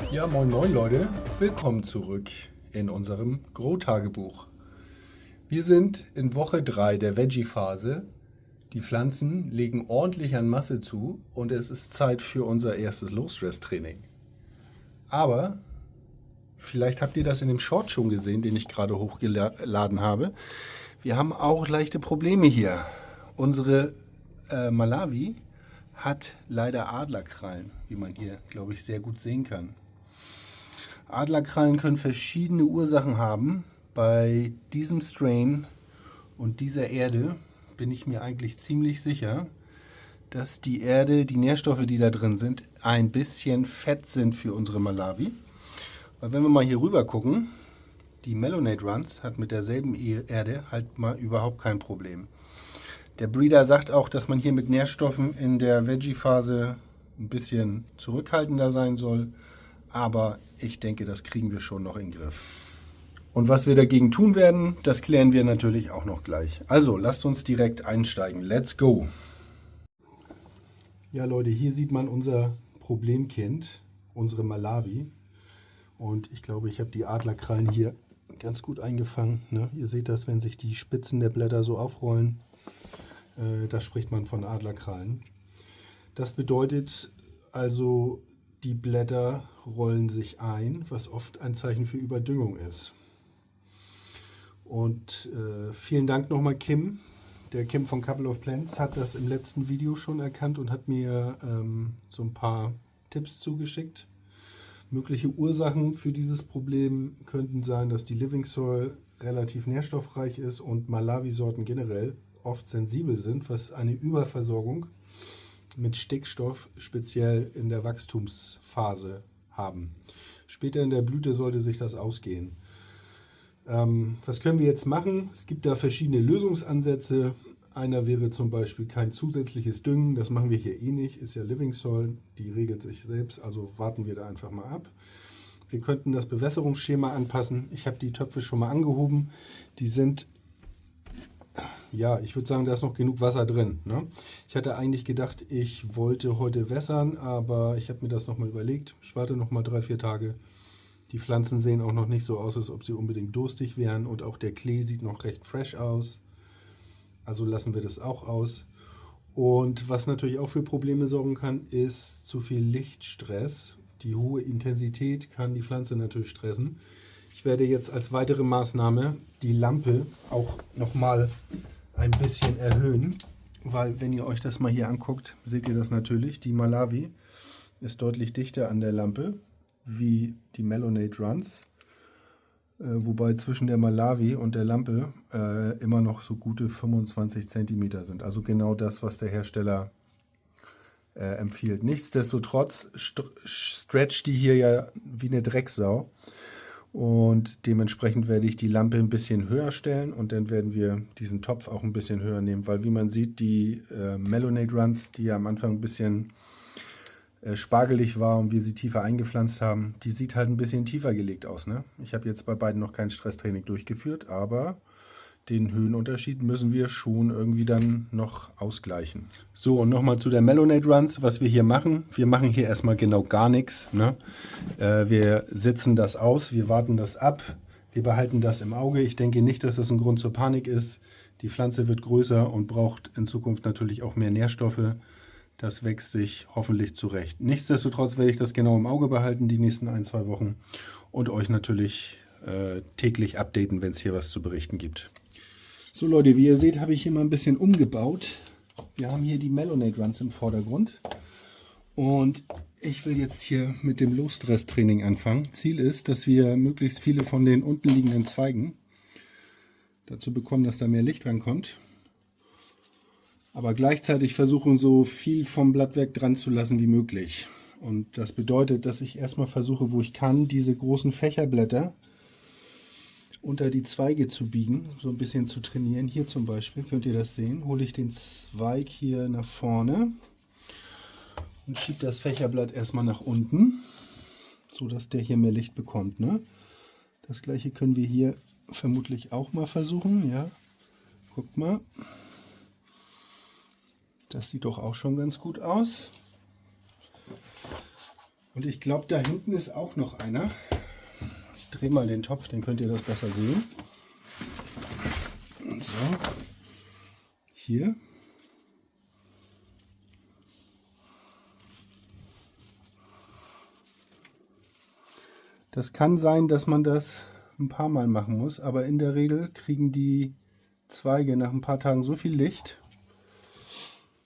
Ja, moin moin Leute, willkommen zurück in unserem Grow-Tagebuch. Wir sind in Woche 3 der Veggie-Phase. Die Pflanzen legen ordentlich an Masse zu und es ist Zeit für unser erstes Low-Stress-Training. Aber vielleicht habt ihr das in dem Short schon gesehen, den ich gerade hochgeladen habe. Wir haben auch leichte Probleme hier. Unsere Malawi hat leider Adlerkrallen, wie man hier, glaube ich, sehr gut sehen kann. Adlerkrallen können verschiedene Ursachen haben. Bei diesem Strain und dieser Erde bin ich mir eigentlich ziemlich sicher, dass die Erde, die Nährstoffe, die da drin sind, ein bisschen fett sind für unsere Malawi. Weil wenn wir mal hier rüber gucken, die Melonade Runs hat mit derselben Erde halt mal überhaupt kein Problem. Der Breeder sagt auch, dass man hier mit Nährstoffen in der Veggie-Phase ein bisschen zurückhaltender sein soll. Aber ich denke, das kriegen wir schon noch in den Griff. Und was wir dagegen tun werden, das klären wir natürlich auch noch gleich. Also, lasst uns direkt einsteigen. Let's go! Ja Leute, hier sieht man unser Problemkind, unsere Malawi. Und ich glaube, ich habe die Adlerkrallen hier ganz gut eingefangen. Ne? Ihr seht das, wenn sich die Spitzen der Blätter so aufrollen. Da spricht man von Adlerkrallen. Das bedeutet also, die Blätter rollen sich ein, was oft ein Zeichen für Überdüngung ist. Und vielen Dank nochmal Kim. Der Kim von Couple of Plants hat das im letzten Video schon erkannt und hat mir so ein paar Tipps zugeschickt. Mögliche Ursachen für dieses Problem könnten sein, dass die Living Soil relativ nährstoffreich ist und Malawi-Sorten generell oft sensibel sind, was eine Überversorgung mit Stickstoff speziell in der Wachstumsphase haben. Später in der Blüte sollte sich das ausgehen. Was können wir jetzt machen? Es gibt da verschiedene Lösungsansätze. Einer wäre zum Beispiel kein zusätzliches Düngen. Das machen wir hier eh nicht. Ist ja Living Soil. Die regelt sich selbst. Also warten wir da einfach mal ab. Wir könnten das Bewässerungsschema anpassen. Ich habe die Töpfe schon mal angehoben. Die sind, ja, ich würde sagen, da ist noch genug Wasser drin. Ne? Ich hatte eigentlich gedacht, ich wollte heute wässern, aber ich habe mir das nochmal überlegt. Ich warte nochmal 3-4 Tage. Die Pflanzen sehen auch noch nicht so aus, als ob sie unbedingt durstig wären und auch der Klee sieht noch recht fresh aus. Also lassen wir das auch aus. Und was natürlich auch für Probleme sorgen kann, ist zu viel Lichtstress. Die hohe Intensität kann die Pflanze natürlich stressen. Ich werde jetzt als weitere Maßnahme die Lampe auch nochmal ein bisschen erhöhen, weil wenn ihr euch das mal hier anguckt, seht ihr das natürlich. Die Malawi ist deutlich dichter an der Lampe wie die Melonade Runs, wobei zwischen der Malawi und der Lampe immer noch so gute 25 cm sind. Also genau das, was der Hersteller empfiehlt. Nichtsdestotrotz stretcht die hier ja wie eine Drecksau und dementsprechend werde ich die Lampe ein bisschen höher stellen und dann werden wir diesen Topf auch ein bisschen höher nehmen, weil wie man sieht, die Melonade Runs, die ja am Anfang ein bisschen spargelig war und wir sie tiefer eingepflanzt haben, die sieht halt ein bisschen tiefer gelegt aus. Ne? Ich habe jetzt bei beiden noch kein Stresstraining durchgeführt, aber den Höhenunterschied müssen wir schon irgendwie dann noch ausgleichen. So, und nochmal zu der Melonade Runs, was wir hier machen. Wir machen hier erstmal genau gar nichts. Ne? Wir sitzen das aus, wir warten das ab, wir behalten das im Auge. Ich denke nicht, dass das ein Grund zur Panik ist. Die Pflanze wird größer und braucht in Zukunft natürlich auch mehr Nährstoffe. Das wächst sich hoffentlich zurecht. Nichtsdestotrotz werde ich das genau im Auge behalten, die nächsten 1-2 Wochen. Und euch natürlich täglich updaten, wenn es hier was zu berichten gibt. So Leute, wie ihr seht, habe ich hier mal ein bisschen umgebaut. Wir haben hier die Melonade Runs im Vordergrund. Und ich will jetzt hier mit dem Low-Stress-Training anfangen. Ziel ist, dass wir möglichst viele von den unten liegenden Zweigen dazu bekommen, dass da mehr Licht rankommt. Aber gleichzeitig versuchen, so viel vom Blattwerk dran zu lassen wie möglich. Und das bedeutet, dass ich erstmal versuche, wo ich kann, diese großen Fächerblätter unter die Zweige zu biegen, so ein bisschen zu trainieren. Hier zum Beispiel, könnt ihr das sehen, hole ich den Zweig hier nach vorne und schiebe das Fächerblatt erstmal nach unten, so dass der hier mehr Licht bekommt. Ne? Das gleiche können wir hier vermutlich auch mal versuchen. Ja, guckt mal. Das sieht doch auch schon ganz gut aus. Und ich glaube, da hinten ist auch noch einer. Ich drehe mal den Topf, dann könnt ihr das besser sehen. Und so. Hier. Das kann sein, dass man das ein paar Mal machen muss, aber in der Regel kriegen die Zweige nach ein paar Tagen so viel Licht,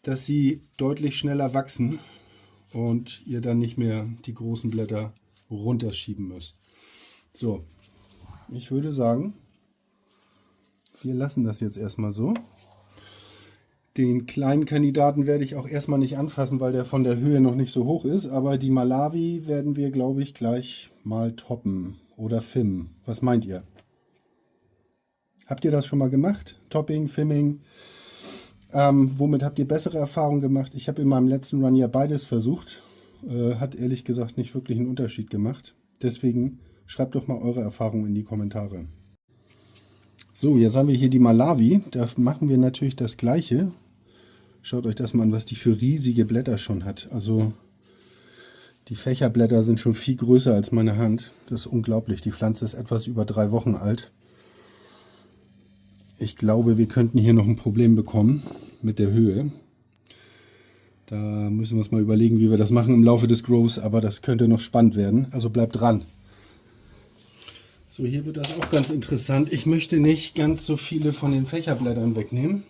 dass sie deutlich schneller wachsen und ihr dann nicht mehr die großen Blätter runterschieben müsst. So, ich würde sagen, wir lassen das jetzt erstmal so. Den kleinen Kandidaten werde ich auch erstmal nicht anfassen, weil der von der Höhe noch nicht so hoch ist, aber die Malawi werden wir, glaube ich, gleich mal toppen oder filmen. Was meint ihr? Habt ihr das schon mal gemacht? Topping, Filming? Womit habt ihr bessere Erfahrungen gemacht? Ich habe in meinem letzten Run ja beides versucht. Hat ehrlich gesagt nicht wirklich einen Unterschied gemacht. Deswegen schreibt doch mal eure Erfahrungen in die Kommentare. So, jetzt haben wir hier die Malawi. Da machen wir natürlich das Gleiche. Schaut euch das mal an, was die für riesige Blätter schon hat. Also die Fächerblätter sind schon viel größer als meine Hand. Das ist unglaublich. Die Pflanze ist etwas über 3 Wochen alt. Ich glaube, wir könnten hier noch ein Problem bekommen mit der Höhe. Da müssen wir uns mal überlegen, wie wir das machen im Laufe des Grows, aber das könnte noch spannend werden. Also bleibt dran. So, hier wird das auch ganz interessant. Ich möchte nicht ganz so viele von den Fächerblättern wegnehmen.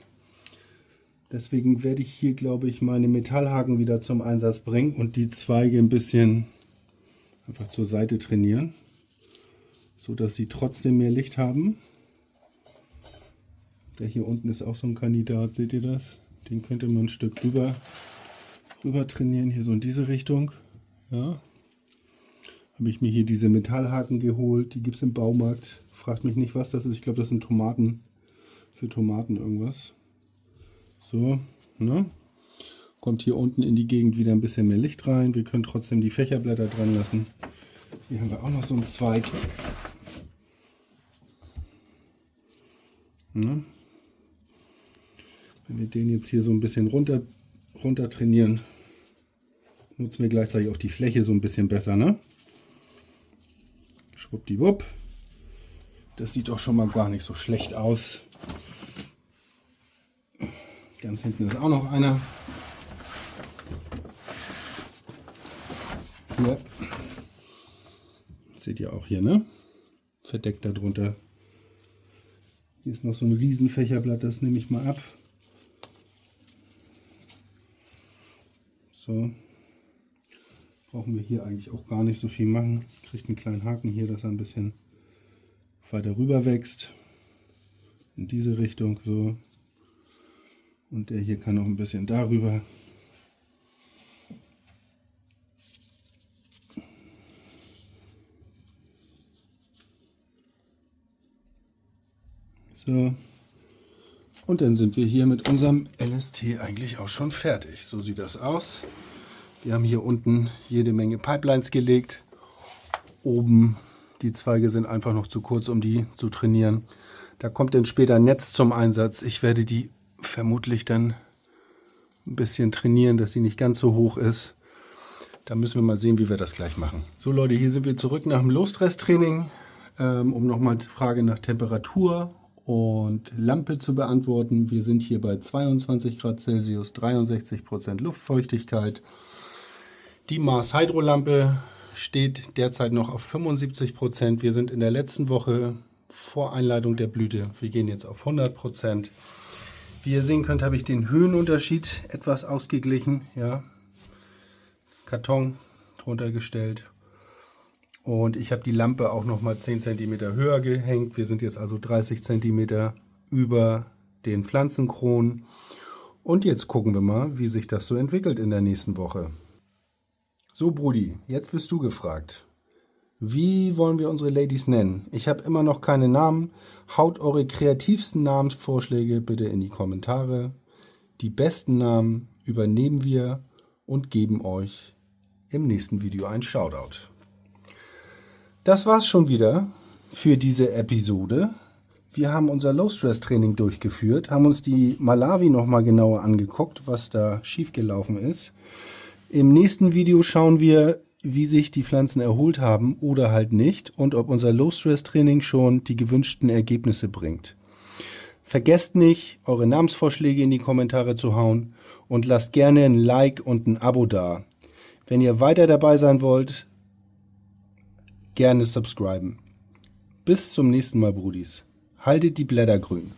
Deswegen werde ich hier, glaube ich, meine Metallhaken wieder zum Einsatz bringen und die Zweige ein bisschen einfach zur Seite trainieren, so dass sie trotzdem mehr Licht haben. Der hier unten ist auch so ein Kandidat, seht ihr das? Den könnte man ein Stück rüber trainieren, hier so in diese Richtung. Ja. Habe ich mir hier diese Metallhaken geholt, die gibt es im Baumarkt. Fragt mich nicht, was das ist. Ich glaube, das sind Tomaten, für Tomaten irgendwas. So, ne? Kommt hier unten in die Gegend wieder ein bisschen mehr Licht rein. Wir können trotzdem die Fächerblätter dran lassen. Hier haben wir auch noch so einen Zweig. Ne? Wenn wir den jetzt hier so ein bisschen runter trainieren, nutzen wir gleichzeitig auch die Fläche so ein bisschen besser, ne? Schwuppdiwupp. Das sieht doch schon mal gar nicht so schlecht aus. Ganz hinten ist auch noch einer. Hier. Seht ihr auch hier, ne? Verdeckt darunter. Hier ist noch so ein Riesenfächerblatt, das nehme ich mal ab. So. Brauchen wir hier eigentlich auch gar nicht so viel machen. Kriegt einen kleinen Haken hier, dass er ein bisschen weiter rüber wächst. In diese Richtung so. Und der hier kann auch ein bisschen darüber. So. Und dann sind wir hier mit unserem LST eigentlich auch schon fertig. So sieht das aus. Wir haben hier unten jede Menge Pipelines gelegt. Oben die Zweige sind einfach noch zu kurz, um die zu trainieren. Da kommt dann später ein Netz zum Einsatz. Ich werde die vermutlich dann ein bisschen trainieren, dass sie nicht ganz so hoch ist. Da müssen wir mal sehen, wie wir das gleich machen. So Leute, hier sind wir zurück nach dem Low-Stress-Training, um nochmal die Frage nach Temperatur und Lampe zu beantworten. Wir sind hier bei 22 Grad Celsius, 63% Luftfeuchtigkeit. Die Mars Hydro Lampe steht derzeit noch auf 75%. Wir sind in der letzten Woche vor Einleitung der Blüte. Wir gehen jetzt auf 100%. Wie ihr sehen könnt, habe ich den Höhenunterschied etwas ausgeglichen. Ja. Karton drunter gestellt. Und ich habe die Lampe auch noch mal 10 cm höher gehängt. Wir sind jetzt also 30 cm über den Pflanzenkronen. Und jetzt gucken wir mal, wie sich das so entwickelt in der nächsten Woche. So Brudi, jetzt bist du gefragt. Wie wollen wir unsere Ladies nennen? Ich habe immer noch keine Namen. Haut eure kreativsten Namensvorschläge bitte in die Kommentare. Die besten Namen übernehmen wir und geben euch im nächsten Video ein Shoutout. Das war's schon wieder für diese Episode. Wir haben unser Low-Stress-Training durchgeführt, haben uns die Malawi nochmal genauer angeguckt, was da schiefgelaufen ist. Im nächsten Video schauen wir wie sich die Pflanzen erholt haben oder halt nicht und ob unser Low-Stress-Training schon die gewünschten Ergebnisse bringt. Vergesst nicht, eure Namensvorschläge in die Kommentare zu hauen und lasst gerne ein Like und ein Abo da. Wenn ihr weiter dabei sein wollt, gerne subscriben. Bis zum nächsten Mal, Brudis. Haltet die Blätter grün.